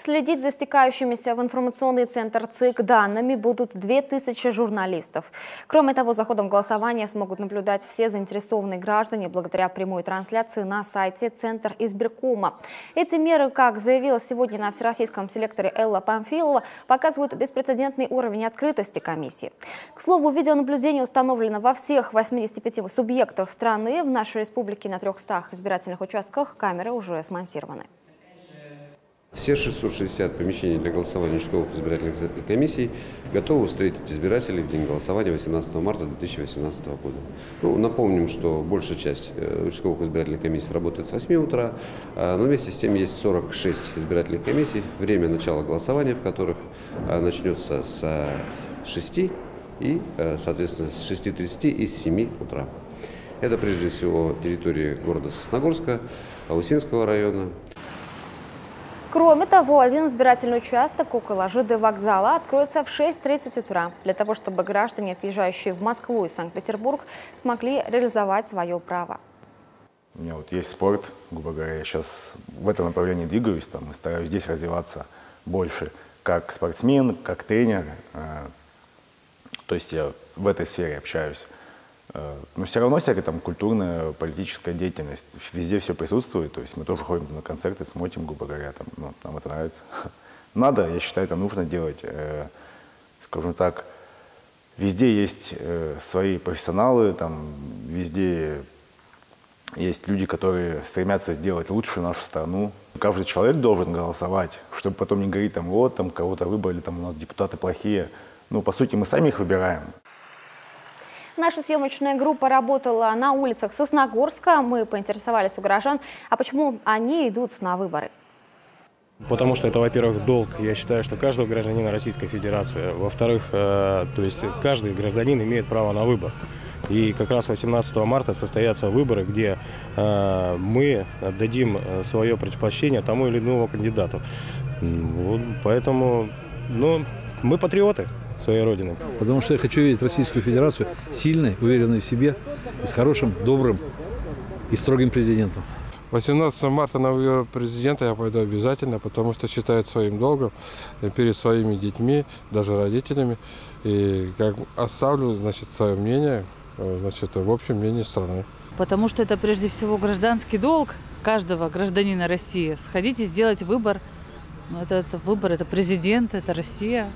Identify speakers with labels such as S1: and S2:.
S1: Следить за стекающимися в информационный центр ЦИК данными будут 2000 журналистов. Кроме того, за ходом голосования смогут наблюдать все заинтересованные граждане благодаря прямой трансляции на сайте Центр избиркома. Эти меры, как заявила сегодня на всероссийском селекторе Элла Памфилова, показывают беспрецедентный уровень открытости комиссии. К слову, видеонаблюдение установлено во всех 85 субъектах страны. В нашей республике на 300 избирательных участках камеры уже смонтированы.
S2: Все 660 помещений для голосования участковых избирательных комиссий готовы встретить избирателей в день голосования 18 марта 2018 года. Напомним, что большая часть участковых избирательных комиссий работает с 8 утра, но вместе с тем есть 46 избирательных комиссий, время начала голосования в которых начнется с 6 и, соответственно, с 6:30 и с 7 утра. Это прежде всего территории города Сосногорска, Аусинского района.
S1: Кроме того, один избирательный участок около ЖД вокзала откроется в 6:30 утра, для того, чтобы граждане, отъезжающие в Москву и Санкт-Петербург, смогли реализовать свое право.
S3: У меня есть спорт, грубо говоря, я сейчас в этом направлении двигаюсь, и стараюсь здесь развиваться больше, как спортсмен, как тренер. То есть я в этой сфере общаюсь. Но все равно всякая культурная, политическая деятельность, везде все присутствует. То есть мы тоже ходим на концерты, смотрим, грубо говоря, нам это нравится. Надо, я считаю, это нужно делать. Скажем так, везде есть свои профессионалы, везде есть люди, которые стремятся сделать лучше нашу страну. Каждый человек должен голосовать, чтобы потом не говорить, кого-то выбрали, у нас депутаты плохие. По сути, мы сами их выбираем.
S1: Наша съемочная группа работала на улицах Сосногорска. Мы поинтересовались у горожан, а почему они идут на выборы.
S4: Потому что это, во-первых, долг. Я считаю, что каждого гражданина Российской Федерации. Во-вторых, то есть каждый гражданин имеет право на выбор. И как раз 18 марта состоятся выборы, где мы отдадим свое предпочтение тому или иному кандидату. Поэтому мы патриоты своей Родины.
S5: Потому что я хочу видеть Российскую Федерацию сильной, уверенной в себе, и с хорошим, добрым и строгим президентом.
S6: 18 марта на выборы президента я пойду обязательно, потому что считаю своим долгом перед своими детьми, даже родителями. И оставлю, свое мнение, в общем мнении страны.
S7: Потому что это прежде всего гражданский долг каждого гражданина России. Сходите, сделать выбор. Это выбор, это президент, это Россия.